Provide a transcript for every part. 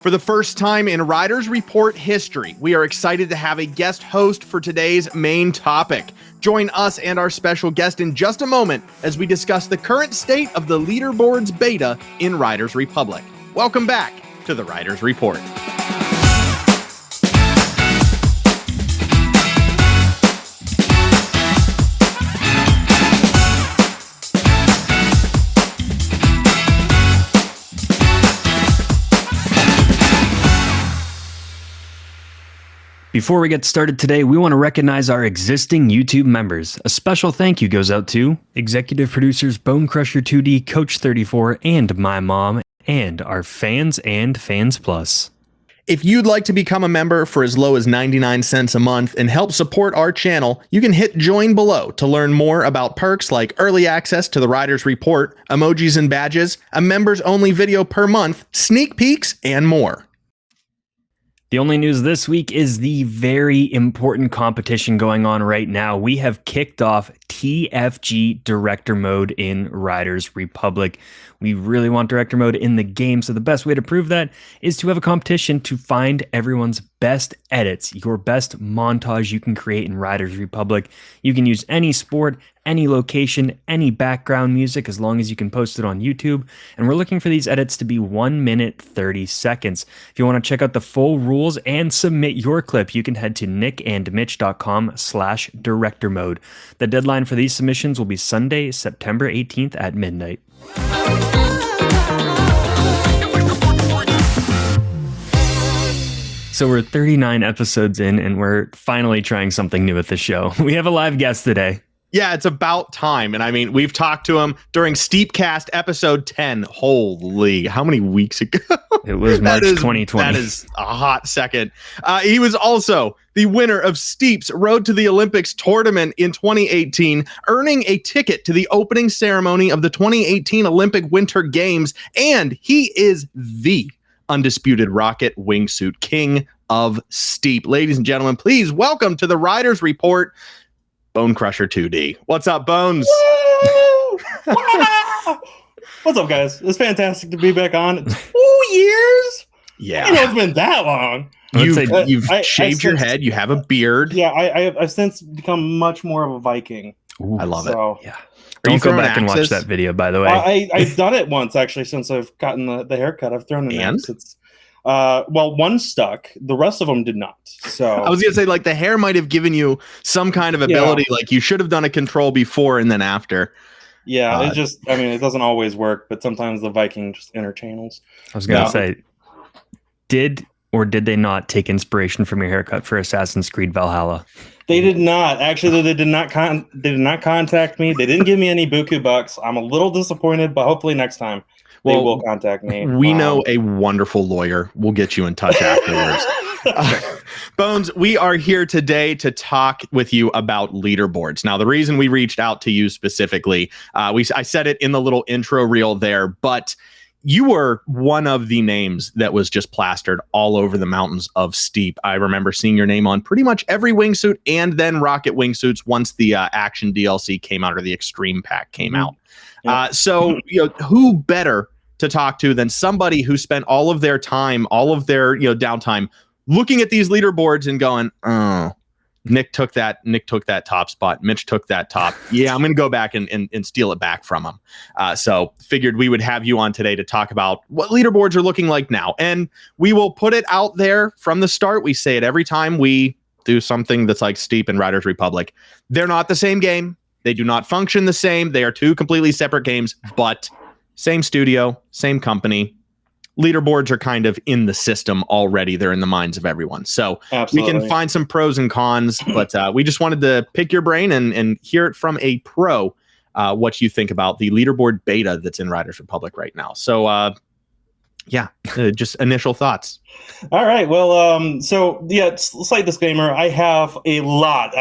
For the first time in Riders Report history, we are excited to have a guest host for today's main topic. Join us and our special guest in just a moment as we discuss the current state of the Leaderboards beta in Riders Republic. Welcome back to the Riders Report. Before we get started today, we want to recognize our existing YouTube members. A special thank you goes out to executive producers Bonecrusher2d, Coach34, and my mom, and our fans and Fans Plus. If you'd like to become a member for as low as 99 cents a month and help support our channel, you can hit join below to learn more about perks like early access to the Riders Report, emojis and badges, a members-only video per month, sneak peeks, and more. The only news this week is the very important competition going on right now. We have kicked off TFG Director Mode in Riders Republic. We really want Director Mode in the game, so the best way to prove that is to have a competition to find everyone's best edits, your best montage you can create in Riders Republic. You can use any sport, any location, any background music, as long as you can post it on YouTube. And we're looking for these edits to be 1 minute, 30 seconds. If you want to check out the full rules and submit your clip, you can head to nickandmitch.com/director mode. The deadline for these submissions will be Sunday, September 18th at midnight. So we're 39 episodes in, and we're finally trying something new at the show. We have a live guest today. Yeah, it's about time. And I mean, we've talked to him during Steepcast episode 10. Holy, how many weeks ago? It was March 2020. That is a hot second. He was also the winner of Steep's Road to the Olympics tournament in 2018, earning a ticket to the opening ceremony of the 2018 Olympic Winter Games. And he is the undisputed rocket wingsuit king of Steep. Ladies and gentlemen, please welcome to the Riders Report, Bonecrusher2d. What's up, Bones? What's up, guys? It's fantastic to be back on. 2 years? Yeah. I know it's been that long. You've shaved your head. You have a beard. Yeah, I've since become much more of a Viking. Ooh, I love it. Yeah. Don't go back and watch that video, by the way. I've done it once, actually, since I've gotten the haircut. I've thrown an axe. It's well, one stuck. The rest of them did not. So I was gonna say, like, the hair might have given you some kind of ability. Yeah. Like, you should have done a control before and then after. Yeah, it just, I mean, it doesn't always work, but sometimes the Viking just interchannels. I was gonna say, did they not take inspiration from your haircut for Assassin's Creed Valhalla? They did not. Actually, they did not contact me. They didn't give me any buku bucks. I'm a little disappointed, but hopefully next time they will contact me. We know a wonderful lawyer. We'll get you in touch afterwards. Bones, we are here today to talk with you about leaderboards. Now, the reason we reached out to you specifically, I said it in the little intro reel there, but you were one of the names that was just plastered all over the mountains of Steep. I remember seeing your name on pretty much every wingsuit and then rocket wingsuits once the Action DLC came out or the Extreme Pack came out. Yep. So, who better to talk to than somebody who spent all of their time, all of their downtime looking at these leaderboards and going, oh, Nick took that top spot. Mitch took that top. Yeah, I'm going to go back and steal it back from him. So figured we would have you on today to talk about what leaderboards are looking like now. And we will put it out there from the start. We say it every time we do something that's like Steep and Riders Republic. They're not the same game. They do not function the same. They are two completely separate games, but same studio, same company. Leaderboards are kind of in the system already. They're in the minds of everyone. So Absolutely. We can find some pros and cons, but we just wanted to pick your brain and hear it from a pro what you think about the leaderboard beta that's in Riders Republic right now. So just initial thoughts. All right. Well, slight disclaimer. I have a lot,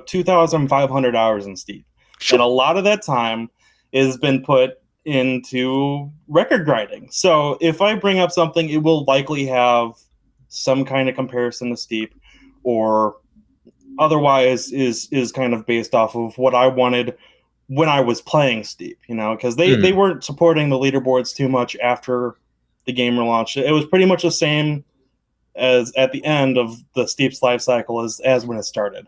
2,500 hours in Steep. Sure. And a lot of that time has been put into record grinding. So if I bring up something, it will likely have some kind of comparison to Steep, or otherwise is kind of based off of what I wanted when I was playing Steep, because they weren't supporting the leaderboards too much after the game relaunched. It was pretty much the same as at the end of the Steep's life cycle as when it started.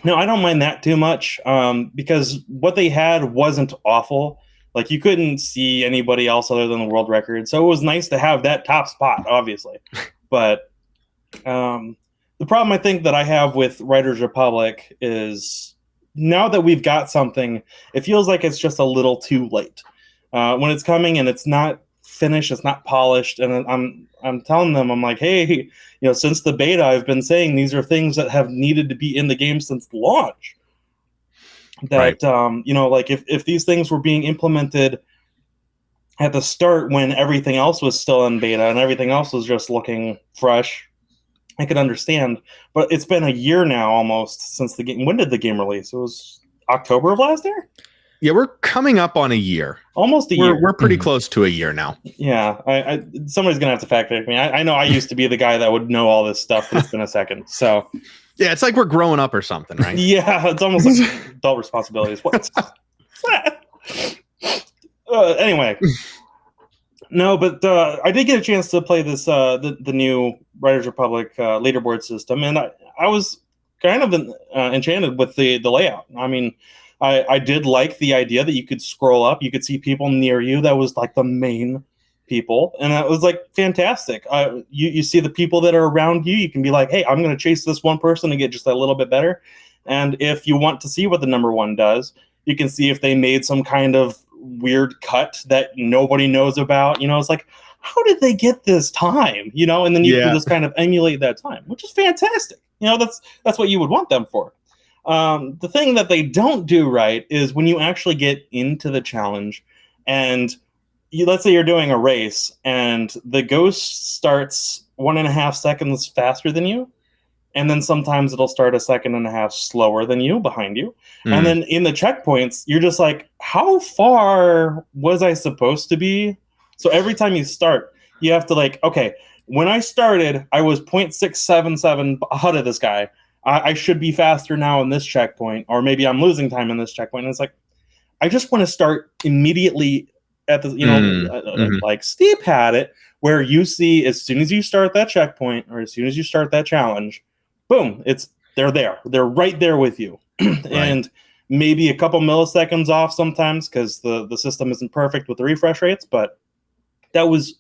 No, I don't mind that too much because what they had wasn't awful. Like, you couldn't see anybody else other than the world record. So it was nice to have that top spot, obviously. But the problem I think that I have with Riders Republic is now that we've got something, it feels like it's just a little too late. When it's coming and it's not finished, it's not polished, and I'm telling them, I'm like, hey, since the beta, I've been saying these are things that have needed to be in the game since launch. That right. Like if these things were being implemented at the start when everything else was still in beta and everything else was just looking fresh, I could understand. But it's been a year now almost since the game. When did the game release? It was October of last year? Yeah, we're coming up on a year. Almost a year. We're pretty close to a year now. Yeah, somebody's going to have to fact check me. I know I used to be the guy that would know all this stuff, but it's been a second. So yeah, it's like we're growing up or something, right? Yeah, it's almost like adult responsibilities. What's that? Anyway. No, but I did get a chance to play this the new Riders Republic leaderboard system, and I was kind of enchanted with the layout. I mean, I did like the idea that you could scroll up, you could see people near you. That was like the main people, and that was like fantastic. You see the people that are around you. You can be like, hey, I'm going to chase this one person and get just a little bit better. And if you want to see what the number one does, you can see if they made some kind of weird cut that nobody knows about. It's like, how did they get this time? And then you can just kind of emulate that time, which is fantastic. That's what you would want them for. The thing that they don't do right is when you actually get into the challenge and let's say you're doing a race and the ghost starts 1.5 seconds faster than you. And then sometimes it'll start 1.5 seconds slower than you behind you. And then in the checkpoints, you're just like, how far was I supposed to be? So every time you start, you have to like, okay, when I started, I was 0.677 ahead of this guy. I should be faster now in this checkpoint, or maybe I'm losing time in this checkpoint. And it's like, I just want to start immediately at the, like Steep had it, where you see as soon as you start that checkpoint or as soon as you start that challenge, boom, they're there. They're right there with you. And maybe a couple milliseconds off sometimes because the system isn't perfect with the refresh rates, but that was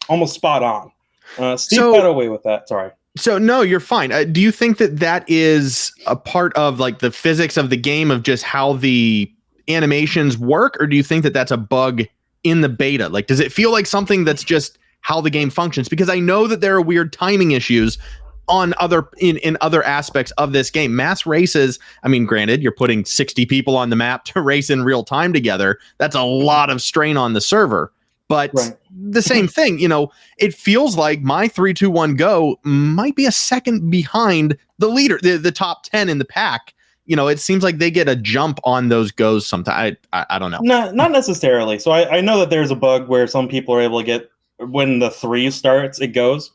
almost spot on. Steve got away with that. Sorry. So no, you're fine. Do you think that is a part of like the physics of the game of just how the animations work, or do you think that that's a bug in the beta? Like, does it feel like something that's just how the game functions? Because I know that there are weird timing issues on in other aspects of this game. Mass races, I mean, granted, you're putting 60 people on the map to race in real time together. That's a lot of strain on the server. But the same thing, it feels like my 3, 2, 1 go might be a second behind the leader, the top 10 in the pack. It seems like they get a jump on those goes sometimes. I don't know. No, not necessarily. So I know that there's a bug where some people are able to get, when the 3 starts, it goes.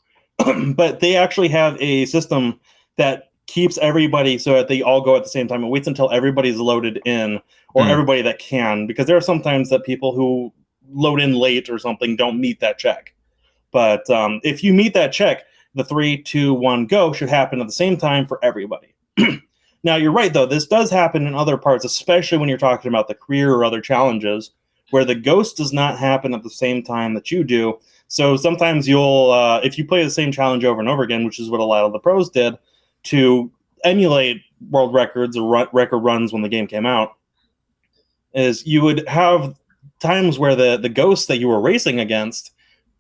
But they actually have a system that keeps everybody so that they all go at the same time. It waits until everybody's loaded in, or everybody that can, because there are sometimes that people who load in late or something don't meet that check. But if you meet that check, the 3, 2, 1 go should happen at the same time for everybody. Now, you're right, though. This does happen in other parts, especially when you're talking about the career or other challenges, where the ghost does not happen at the same time that you do. So sometimes you'll, if you play the same challenge over and over again, which is what a lot of the pros did, to emulate world records or record runs when the game came out, is you would have times where the ghosts that you were racing against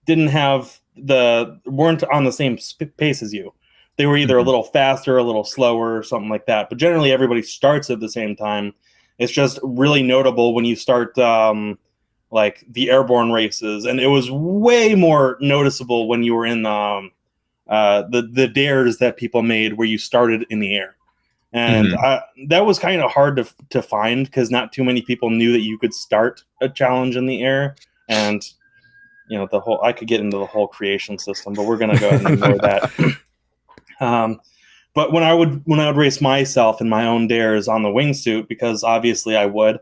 weren't on the same pace as you. They were either a little faster, a little slower, or something like that. But generally, everybody starts at the same time. It's just really notable when you start like the airborne races, and it was way more noticeable when you were in the dares that people made where you started in the air. And that was kind of hard to find because not too many people knew that you could start a challenge in the air. And I could get into the whole creation system, but we're going to go ahead and ignore that. But when I would race myself in my own dares on the wingsuit, because obviously I would,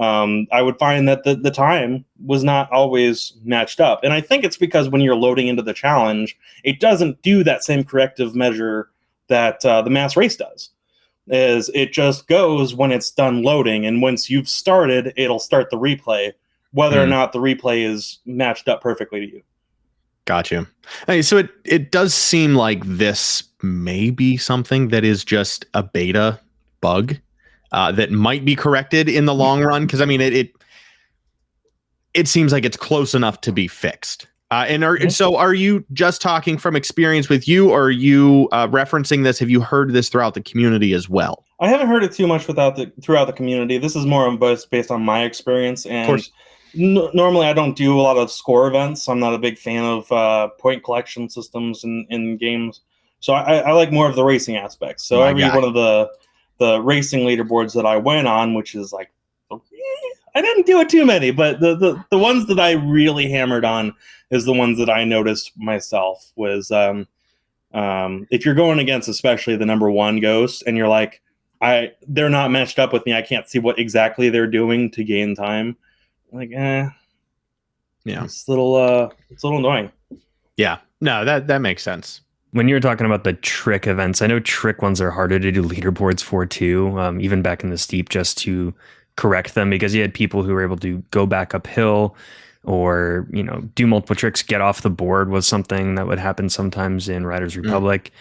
I would find that the time was not always matched up. And I think it's because when you're loading into the challenge, it doesn't do that same corrective measure that the mass race does. Is it just goes when it's done loading, and once you've started, it'll start the replay, whether or not the replay is matched up perfectly to you. Gotcha. Hey, so it does seem like this may be something that is just a beta bug that might be corrected in the long run, because I mean it seems like it's close enough to be fixed. So are you just talking from experience with you, or are you referencing this? Have you heard this throughout the community as well? I haven't heard it too much throughout the community. This is more based on my experience, and normally I don't do a lot of score events. I'm not a big fan of point collection systems in games, so I like more of the racing aspects. So one of the racing leaderboards that I went on, which is like, I didn't do it too many, but the ones that I really hammered on is the ones that I noticed myself was if you're going against especially the number 1 ghost and you're like, they're not matched up with me, I can't see what exactly they're doing to gain time. Like, yeah, it's a little annoying. Yeah, no, that makes sense. When you were talking about the trick events, I know trick ones are harder to do leaderboards for too, even back in the steep, just to correct them, because you had people who were able to go back uphill or, do multiple tricks. Get off the board was something that would happen sometimes in Riders Republic.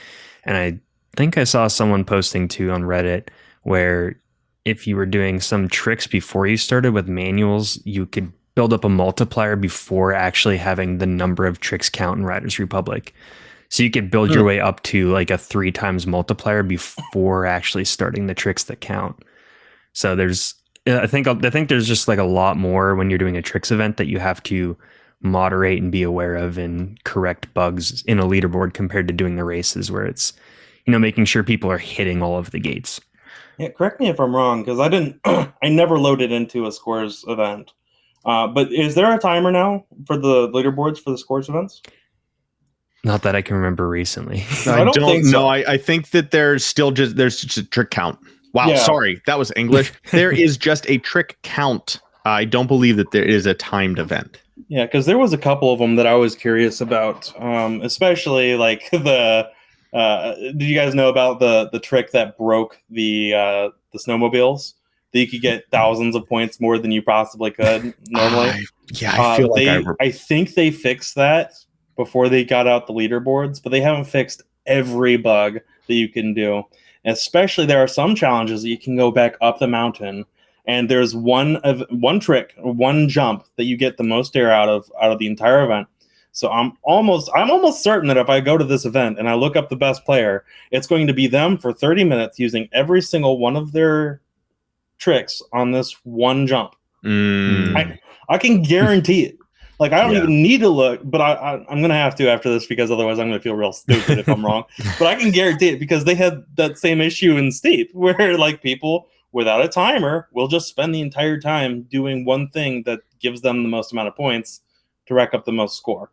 And I think I saw someone posting too on Reddit where if you were doing some tricks before you started with manuals, you could build up a multiplier before actually having the number of tricks count in Riders Republic. So you could build your way up to like a 3 times multiplier before actually starting the tricks that count. So I think there's just like a lot more when you're doing a tricks event that you have to moderate and be aware of and correct bugs in a leaderboard compared to doing the races where it's, making sure people are hitting all of the gates. Yeah, correct me if I'm wrong, because I never loaded into a scores event. But is there a timer now for the leaderboards for the scores events? Not that I can remember recently. I don't think so. I think that there's just a trick count. Wow, sorry, that was English. There is just a trick count. I don't believe that there is a timed event. Yeah, because there was a couple of them that I was curious about, especially like did you guys know about the trick that broke the snowmobiles? That you could get thousands of points more than you possibly could normally. I feel I think they fixed that before they got out the leaderboards, but they haven't fixed every bug that you can do. Especially, there are some challenges that you can go back up the mountain, and there's one trick, one jump that you get the most air out of the entire event. So I'm almost certain that if I go to this event and I look up the best player, it's going to be them for 30 minutes using every single one of their tricks on this one jump. I can guarantee it. Like, I don't even need to look, but I'm going to have to after this, because otherwise I'm going to feel real stupid if I'm wrong. But I can guarantee it, because they had that same issue in Steep where like people without a timer will just spend the entire time doing one thing that gives them the most amount of points to rack up the most score.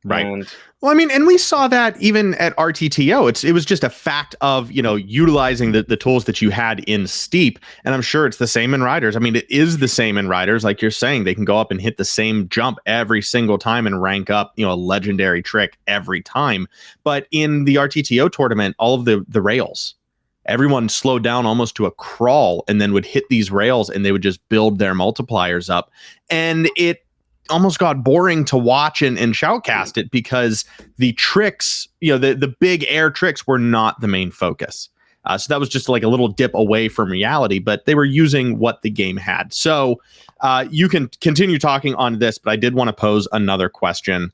Right. Well, I mean, and we saw that even at RTTO. It was just a fact of, utilizing the tools that you had in Steep. And I'm sure it's the same in Riders. I mean, it is the same in Riders. Like you're saying, they can go up and hit the same jump every single time and rank up, a legendary trick every time. But in the RTTO tournament, all of the rails, everyone slowed down almost to a crawl and then would hit these rails and they would just build their multipliers up. And it almost got boring to watch and shoutcast it, because the tricks, the big air tricks were not the main focus. So that was just like a little dip away from reality, but they were using what the game had. So you can continue talking on this, but I did want to pose another question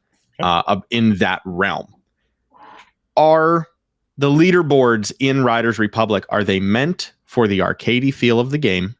in that realm. Are the leaderboards in Riders Republic, are they meant for the arcadey feel of the game,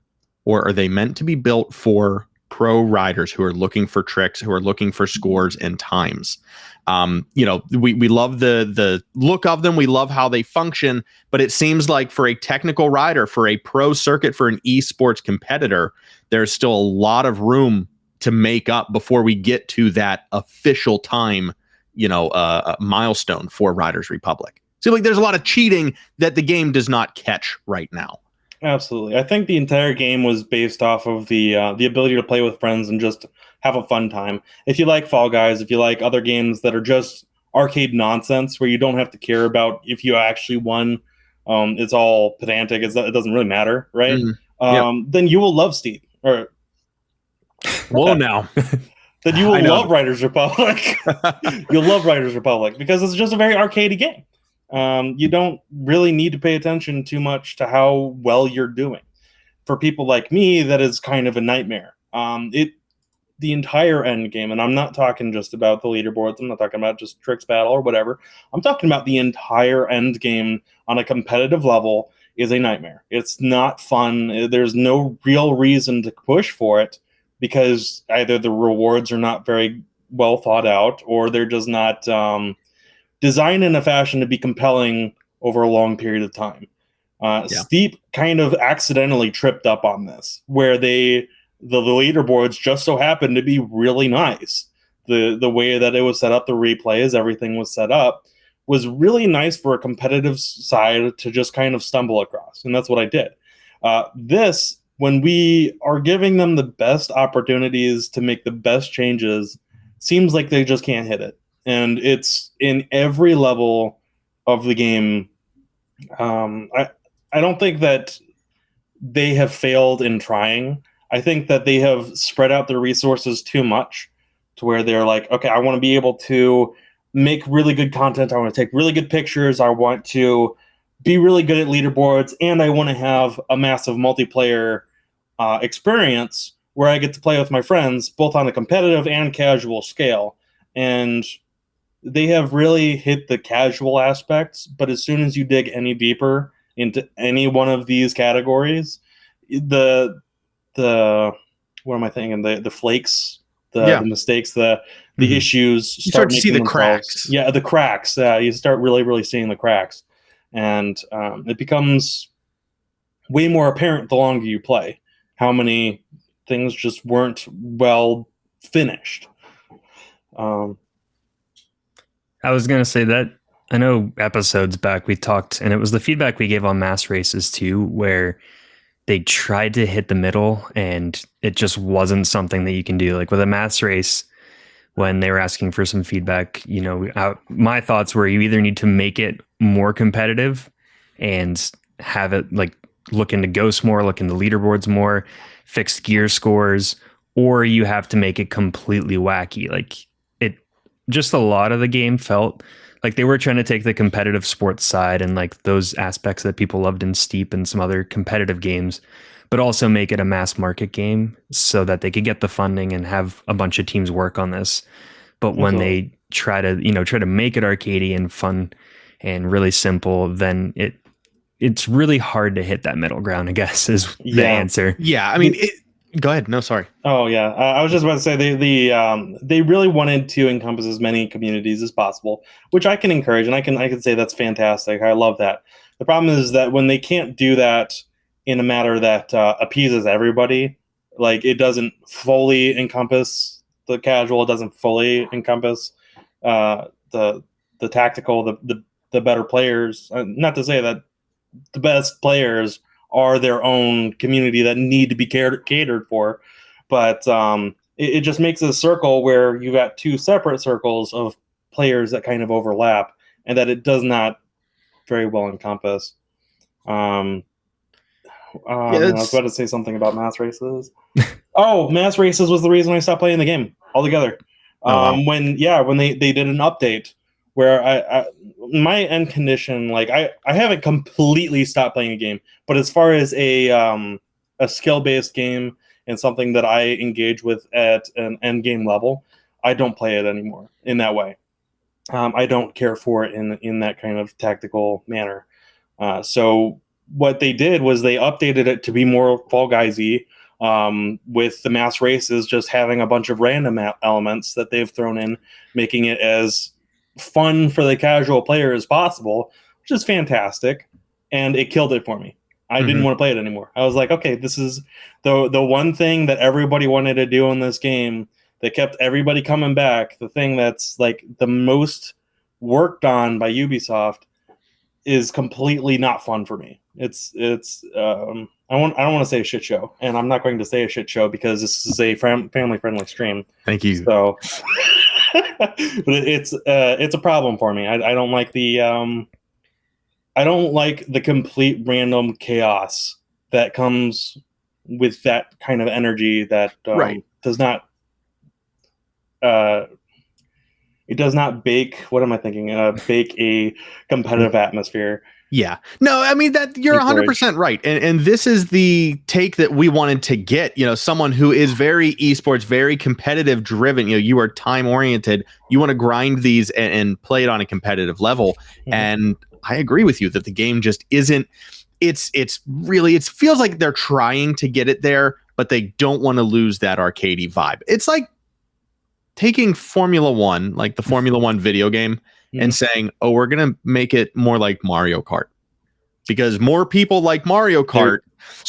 or are they meant to be built for pro riders who are looking for tricks, who are looking for scores and times? We love the look of them. We love how they function, but it seems like for a technical rider, for a pro circuit, for an esports competitor, there's still a lot of room to make up before we get to that official time, milestone for Riders Republic. So like there's a lot of cheating that the game does not catch right now. Absolutely. I think the entire game was based off of the ability to play with friends and just have a fun time. If you like Fall Guys, if you like other games that are just arcade nonsense where you don't have to care about if you actually won, it's all pedantic. It doesn't really matter, right? Yep. Then you will love Steve. Or Whoa, now. then you will I know. love Riders Republic. You'll love Riders Republic because it's just a very arcadey game. You don't really need to pay attention too much to how well you're doing. For people like me, that is kind of a nightmare. The entire end game, and I'm not talking just about the leaderboards. I'm not talking about just tricks battle or whatever. I'm talking about the entire end game on a competitive level is a nightmare. It's not fun. There's no real reason to push for it because either the rewards are not very well thought out or they're just not designed in a fashion to be compelling over a long period of time. Steep kind of accidentally tripped up on this, where the leaderboards just so happened to be really nice. The way that it was set up, the replays, everything was set up, was really nice for a competitive side to just kind of stumble across, and that's what I did. This, when we are giving them the best opportunities to make the best changes, seems like they just can't hit it. And it's in every level of the game. I don't think that they have failed in trying. I think that they have spread out their resources too much to where they're like, okay, I want to be able to make really good content. I want to take really good pictures. I want to be really good at leaderboards. And I want to have a massive multiplayer experience where I get to play with my friends, both on a competitive and casual scale. And they have really hit the casual aspects, but as soon as you dig any deeper into any one of these categories, the what am I thinking? The flakes, the mistakes, the issues you start to see the cracks. Yeah, the cracks. You start really seeing the cracks, and it becomes way more apparent the longer you play how many things just weren't well finished. I was going to say that I know episodes back we talked, and it was the feedback we gave on mass races too, where they tried to hit the middle and it just wasn't something that you can do. Like with a mass race, when they were asking for some feedback, my thoughts were you either need to make it more competitive and have it like look into ghosts more, look into leaderboards more, fixed gear scores, or you have to make it completely wacky. Like just a lot of the game felt like they were trying to take the competitive sports side and like those aspects that people loved in Steep and some other competitive games, but also make it a mass market game so that they could get the funding and have a bunch of teams work on this. But when they try to make it arcadey and fun and really simple, then it's really hard to hit that middle ground, I guess, is the answer. Yeah, I mean, go ahead. No, sorry. Oh yeah, I was just about to say they really wanted to encompass as many communities as possible, which I can encourage, and I can say that's fantastic. I love that. The problem is that when they can't do that in a manner that appeases everybody, like it doesn't fully encompass the casual, it doesn't fully encompass the tactical, the better players. Not to say that the best players are their own community that need to be catered for. But it just makes a circle where you got two separate circles of players that kind of overlap and that it does not very well encompass. I was about to say something about mass races. Mass races was the reason I stopped playing the game altogether. When they did an update where I my end condition, like I haven't completely stopped playing a game, but as far as a skill-based game and something that I engage with at an end game level, I don't play it anymore in that way. I don't care for it in that kind of tactical manner. So what they did was they updated it to be more Fall Guys-y, with the mass races just having a bunch of random elements that they've thrown in, making it as fun for the casual player as possible, which is fantastic. And it killed it for me. I didn't want to play it anymore. I was like, okay, this is the one thing that everybody wanted to do in this game that kept everybody coming back. The thing that's like the most worked on by Ubisoft. is completely not fun for me. It's I don't want to say a shit show, and I'm not going to say a shit show because this is a family friendly stream. Thank you. So, but it's a problem for me. I don't like the complete random chaos that comes with that kind of energy that does not it does not bake. What am I thinking? Bake a competitive atmosphere. Yeah. No, I mean that you're 100% right. And this is the take that we wanted to get, someone who is very esports, very competitive driven. You are time oriented. You want to grind these and play it on a competitive level. Mm-hmm. And I agree with you that the game just isn't, it feels like they're trying to get it there, but they don't want to lose that arcadey vibe. It's like taking Formula One, like the Formula One video game, and saying, oh, we're going to make it more like Mario Kart because more people like Mario Kart.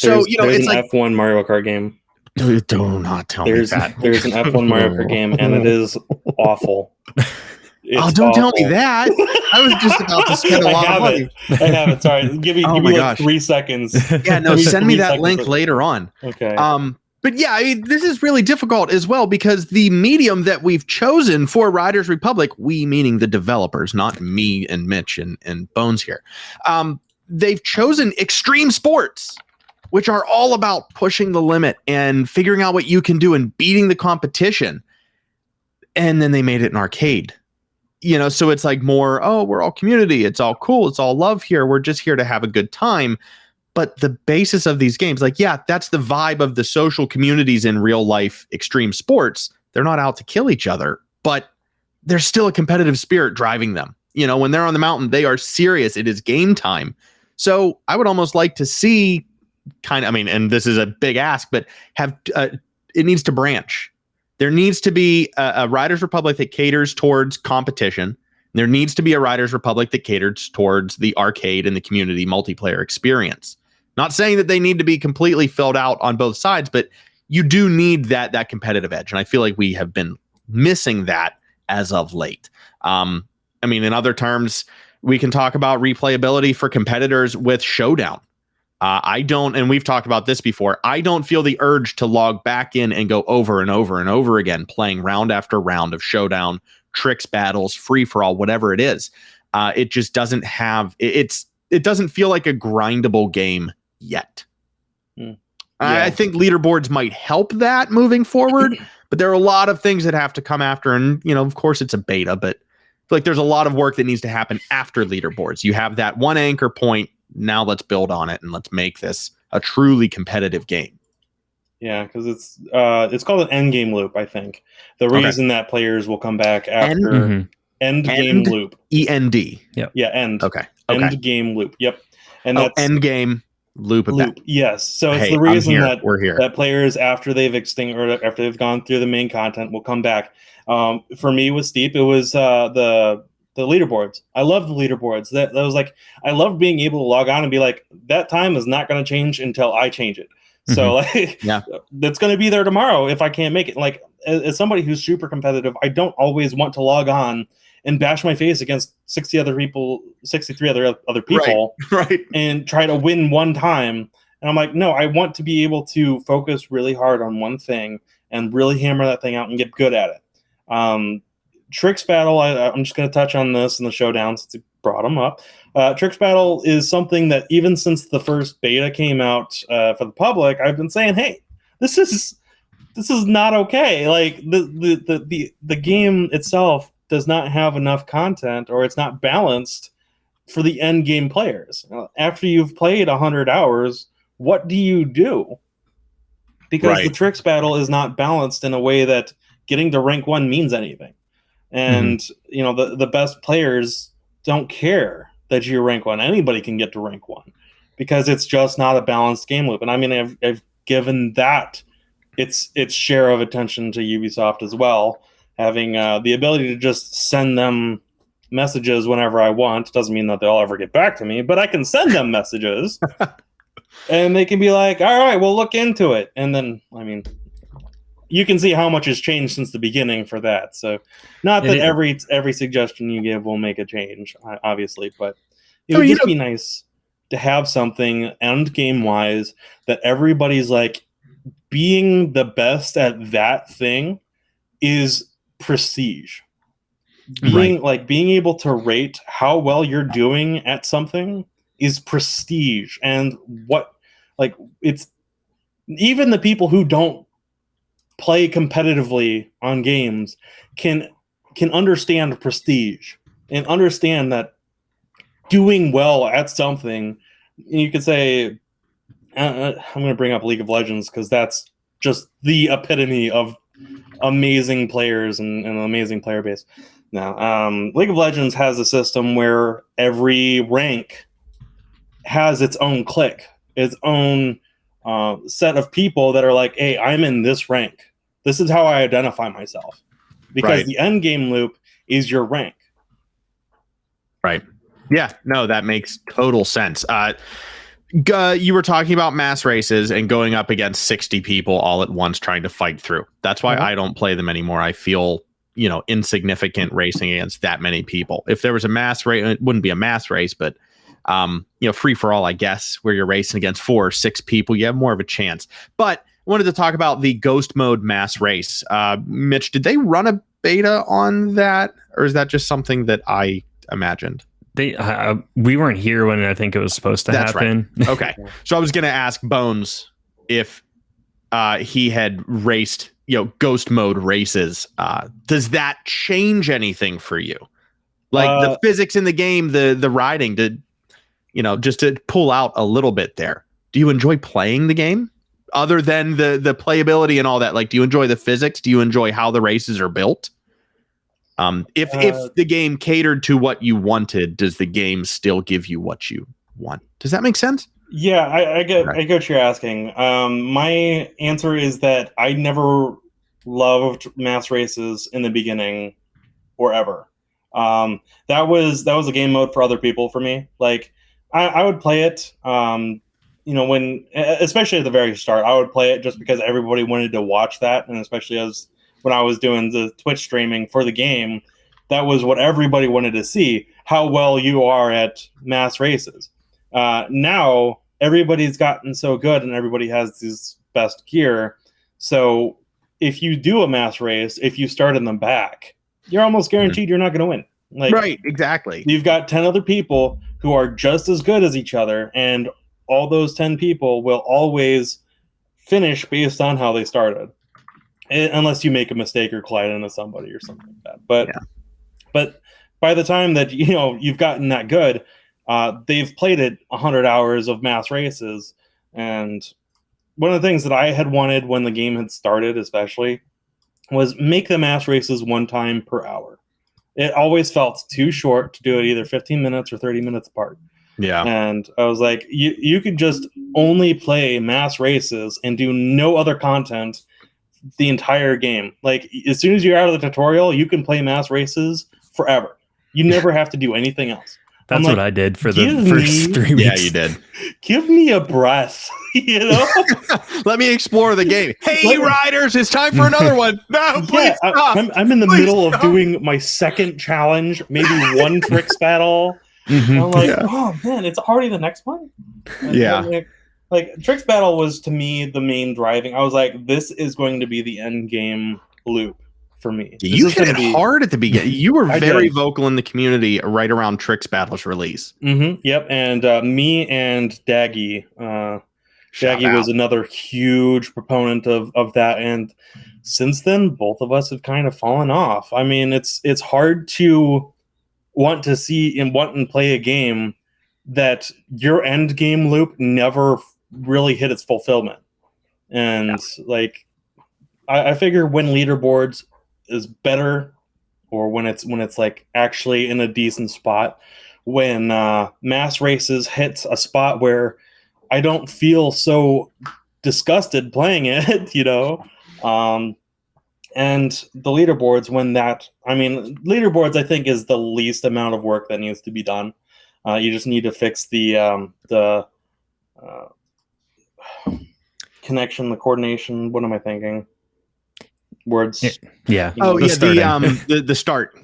There's it's an F1 Mario Kart game. Do not tell me that. There's an F1 Mario Kart game, and it is awful. Don't tell me that. I was just about to spend a lot of money. I have it. Sorry. Give me like 3 seconds. Yeah, no, send me that link later on. Okay. But yeah, this is really difficult as well because the medium that we've chosen for Riders Republic, we meaning the developers, not me and Mitch and Bones here, they've chosen extreme sports, which are all about pushing the limit and figuring out what you can do and beating the competition. And then they made it an arcade. So it's like more, we're all community. It's all cool. It's all love here. We're just here to have a good time. But the basis of these games, that's the vibe of the social communities in real life extreme sports. They're not out to kill each other, but there's still a competitive spirit driving them. When they're on the mountain, they are serious. It is game time. So I would almost like to see and this is a big ask, but it needs to branch. There needs to be a Riders Republic that caters towards competition. There needs to be a Riders Republic that caters towards the arcade and the community multiplayer experience. Not saying that they need to be completely filled out on both sides, but you do need that competitive edge. And I feel like we have been missing that as of late. In other terms, we can talk about replayability for competitors with Showdown. I don't, and we've talked about this before, I don't feel the urge to log back in and go over and over and over again, playing round after round of Showdown, tricks, battles, free for all, whatever it is. It just doesn't have, it doesn't feel like a grindable game yet. Yeah. I think leaderboards might help that moving forward, but there are a lot of things that have to come after. And, of course it's a beta, but I feel like there's a lot of work that needs to happen after leaderboards. You have that one anchor point. Now let's build on it and let's make this a truly competitive game. Yeah, because it's called an end game loop, I think. The reason that players will come back after end game loop. END. Yep. Yeah, end. Okay. End game loop. Yep. And that's end game loop. Yes. So it's the reason that we're here. That players after they've after they've gone through the main content will come back. For me with Steep, it was the leaderboards. I love the leaderboards. That was like, I love being able to log on and be like, that time is not going to change until I change it. So that's going to be there tomorrow if I can't make it. Like as somebody who's super competitive, I don't always want to log on and bash my face against 63 other people, right, and try to win one time. And I'm like, no, I want to be able to focus really hard on one thing and really hammer that thing out and get good at it. Tricks Battle, I'm just going to touch on this in the Showdown since you brought them up. Tricks Battle is something that even since the first beta came out for the public, I've been saying, hey, this is not okay. Like the game itself does not have enough content, or it's not balanced for the end game players. After you've played 100 hours, what do you do? Because the Tricks Battle is not balanced in a way that getting to rank 1 means anything. And the best players don't care that you rank 1. Anybody can get to rank 1 because it's just not a balanced game loop. And I mean, I've given that its share of attention to Ubisoft as well, having the ability to just send them messages whenever I want. Doesn't mean that they'll ever get back to me, but I can send them messages and they can be like, all right, we'll look into it. And then, I mean, you can see how much has changed since the beginning for that. So not that every suggestion you give will make a change, obviously, but It would just be nice to have something end game wise that everybody's like, being the best at that thing is prestige. Being able to rate how well you're doing at something is prestige. And it's even the people who don't play competitively on games can understand prestige and understand that doing well at something, you could say, I'm going to bring up League of Legends because that's just the epitome of amazing players and an amazing player base. Now, League of Legends has a system where every rank has its own clique, its own set of people that are like, hey, I'm in this rank. This is how I identify myself. Because the end game loop is your rank. Right. Yeah, no, that makes total sense. You were talking about mass races and going up against 60 people all at once trying to fight through. That's why I don't play them anymore. I feel, insignificant racing against that many people. If there was a mass race, it wouldn't be a mass race, but free for all, I guess, where you're racing against 4 or 6 people, you have more of a chance. But I wanted to talk about the ghost mode mass race. Mitch, did they run a beta on that, or is that just something that I imagined? We weren't here when I think it was supposed to happen. Right. Okay. So I was going to ask Bones if he had raced, ghost mode races. Does that change anything for you? Like the physics in the game, the riding, just to pull out a little bit there. Do you enjoy playing the game other than the playability and all that? Like, do you enjoy the physics? Do you enjoy how the races are built? If the game catered to what you wanted, does the game still give you what you want? Does that make sense? Yeah, I get what you're asking. My answer is that I never loved mass races in the beginning or ever. That was a game mode for other people. For me, like I would play it. When especially at the very start, I would play it just because everybody wanted to watch that, and especially when I was doing the Twitch streaming for the game, that was what everybody wanted to see, how well you are at mass races. Now, everybody's gotten so good and everybody has this best gear. So if you do a mass race, if you start in the back, you're almost guaranteed you're not going to win. Right, exactly. You've got 10 other people who are just as good as each other, and all those 10 people will always finish based on how they started. Unless you make a mistake or collide into somebody or something like that. But by the time that you've gotten that good, they've played it 100 hours of mass races. And one of the things that I had wanted when the game had started, especially, was make the mass races 1 time per hour. It always felt too short to do it either 15 minutes or 30 minutes apart. Yeah. And I was like, you could just only play mass races and do no other content the entire game. Like, as soon as you're out of the tutorial, you can play mass races forever. You never have to do anything else. That's what I did for the first 3 weeks. Yeah, you did. Give me a breath, Let me explore the game. Hey, riders, it's time for another one. No, please stop. I'm in the middle of doing my second challenge, maybe one tricks battle. Mm-hmm. I'm like, oh man, it's already the next one? Like Tricks Battle was, to me, the main driving. I was like, this is going to be the end game loop for me. You hit it hard at the beginning. You were very vocal in the community right around Tricks Battle's release. Mm-hmm. Yep, and me and Daggy. Daggy was another huge proponent of that, and since then, both of us have kind of fallen off. I mean, it's hard to want to see and want and play a game that your end game loop never really hit its fulfillment. And I figure when Leaderboards is better, or when it's like actually in a decent spot, when mass races hits a spot where I don't feel so disgusted playing it, and the Leaderboards, Leaderboards I think is the least amount of work that needs to be done. You just need to fix the connection, the coordination. What am I thinking? words. Yeah. Oh The yeah, the start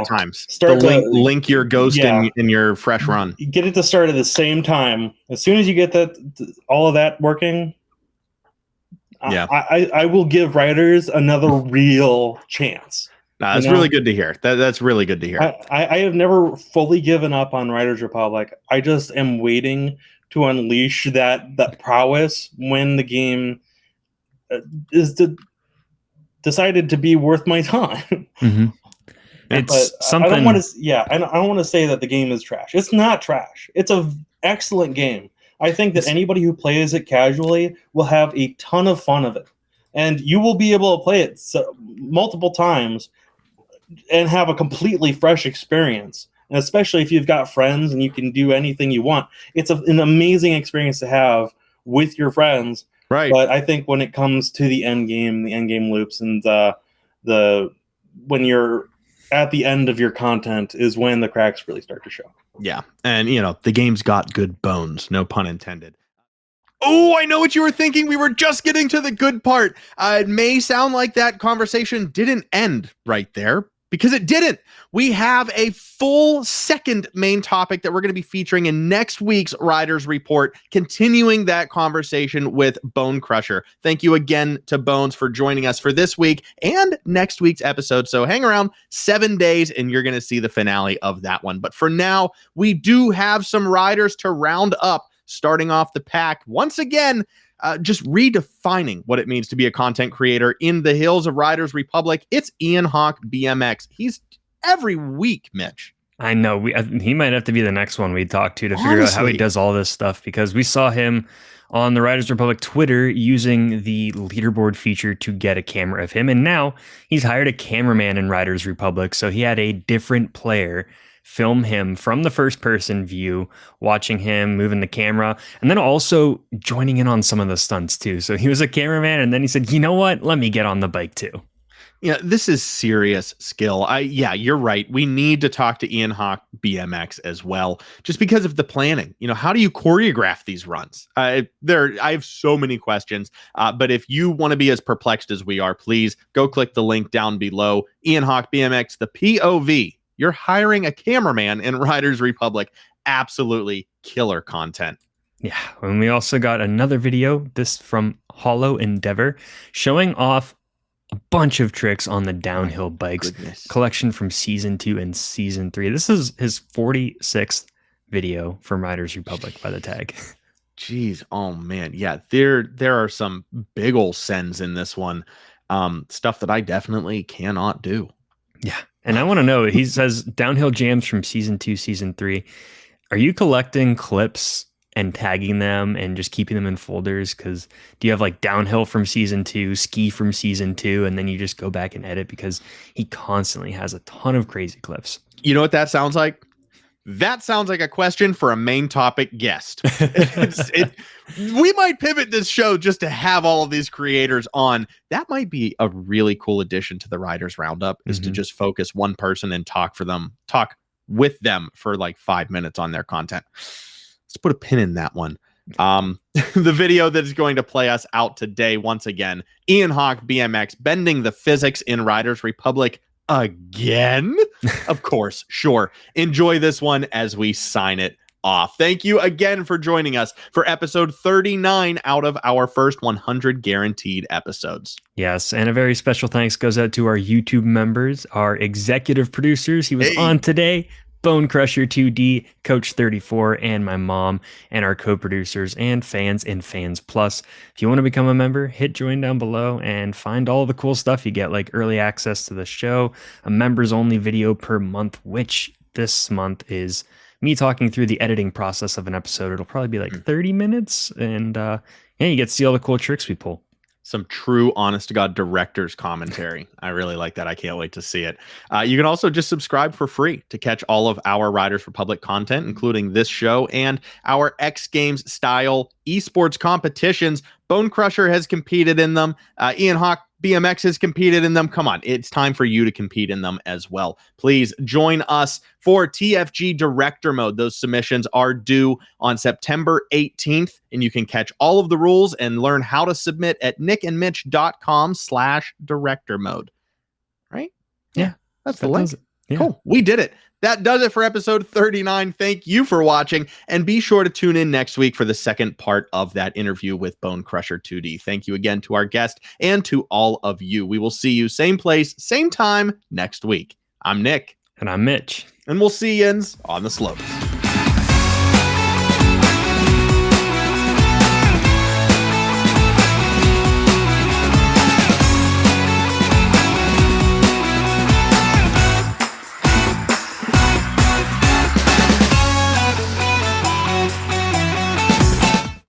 times. Start the to link your ghost yeah. in your fresh run. You get it to start at the same time. As soon as you get all of that working, Yeah. I will give writers another real chance. That's really good to hear. That's really good to hear. I have never fully given up on Riders Republic. I just am waiting to unleash that prowess when the game is decided to be worth my time. Mm-hmm. But something. I don't want to. Yeah, I don't want to say that the game is trash. It's not trash. It's an excellent game. I think that anybody who plays it casually will have a ton of fun of it, and you will be able to play it multiple times and have a completely fresh experience. And especially if you've got friends and you can do anything you want, it's an amazing experience to have with your friends. Right. But I think when it comes to the end game loops, and when you're at the end of your content is when the cracks really start to show. Yeah. And, the game's got good bones, no pun intended. Oh, I know what you were thinking. We were just getting to the good part. It may sound like that conversation didn't end right there, because it didn't. We have a full second main topic that we're going to be featuring in next week's Riders Report, continuing that conversation with Bonecrusher. Thank you again to Bones for joining us for this week and next week's episode. So hang around 7 days and you're going to see the finale of that one. But for now, we do have some riders to round up, starting off the pack once again. Just redefining what it means to be a content creator in the hills of Riders Republic. It's Ian Hawk BMX. He's every week, Mitch. I know. He might have to be the next one we talk to figure out how he does all this stuff, because we saw him on the Riders Republic Twitter using the leaderboard feature to get a camera of him. And now he's hired a cameraman in Riders Republic. So he had a different player film him from the first person view, watching him moving the camera, and then also joining in on some of the stunts too. So he was a cameraman, and then he said, you know what? Let me get on the bike too. Yeah, this is serious skill. Yeah, you're right. We need to talk to Ian Hawk BMX as well, just because of the planning. How do you choreograph these runs? I have so many questions, but if you want to be as perplexed as we are, please go click the link down below. Ian Hawk BMX, the POV. You're hiring a cameraman in Riders Republic. Absolutely killer content. Yeah, and we also got another video, this from Hollow Endeavor, showing off a bunch of tricks on the downhill bikes. Collection from Season 2 and Season 3. This is his 46th video from Riders Republic by the tag. Jeez, oh man. Yeah, there are some big ol' sends in this one. Stuff that I definitely cannot do. Yeah. And I want to know, he says downhill jams from Season 2, Season 3. Are you collecting clips and tagging them and just keeping them in folders? Because do you have like downhill from Season 2, ski from Season 2, and then you just go back and edit? Because he constantly has a ton of crazy clips. You know what that sounds like? That sounds like a question for a main topic guest. We might pivot this show just to have all of these creators on. That might be a really cool addition to the Riders Roundup, is to just focus one person and talk with them for like 5 minutes on their content. Let's put a pin in that one. The video that is going to play us out today, once again, Ian Hawk BMX bending the physics in Riders Republic again. Of course, sure. Enjoy this one as we sign it off. Thank you again for joining us for episode 39 out of our first 100 guaranteed episodes. Yes, and a very special thanks goes out to our YouTube members, our executive producers. He was on today, Bonecrusher2d, Coach 34, and my mom, and our co-producers and Fans and Fans Plus. If you want to become a member, hit join down below and find all the cool stuff you get, like early access to the show, a members only video per month, which this month is me talking through the editing process of an episode. It'll probably be like 30 minutes, and you get to see all the cool tricks we pull. Some true, honest to God director's commentary. I really like that. I can't wait to see it. You can also just subscribe for free to catch all of our Riders Republic content, including this show and our X Games style esports competitions. Bonecrusher has competed in them. Ian Hawk BMX has competed in them. Come on, it's time for you to compete in them as well. Please join us for TFG Director Mode. Those submissions are due on September 18th, and you can catch all of the rules and learn how to submit at nickandmitch.com/director mode. Right? Yeah, that's the link. Yeah. Cool. We did it. That does it for episode 39. Thank you for watching, and be sure to tune in next week for the second part of that interview with Bonecrusher2d. Thank you again to our guest and to all of you. We will see you same place, same time next week. I'm Nick. And I'm Mitch. And we'll see you on the slopes.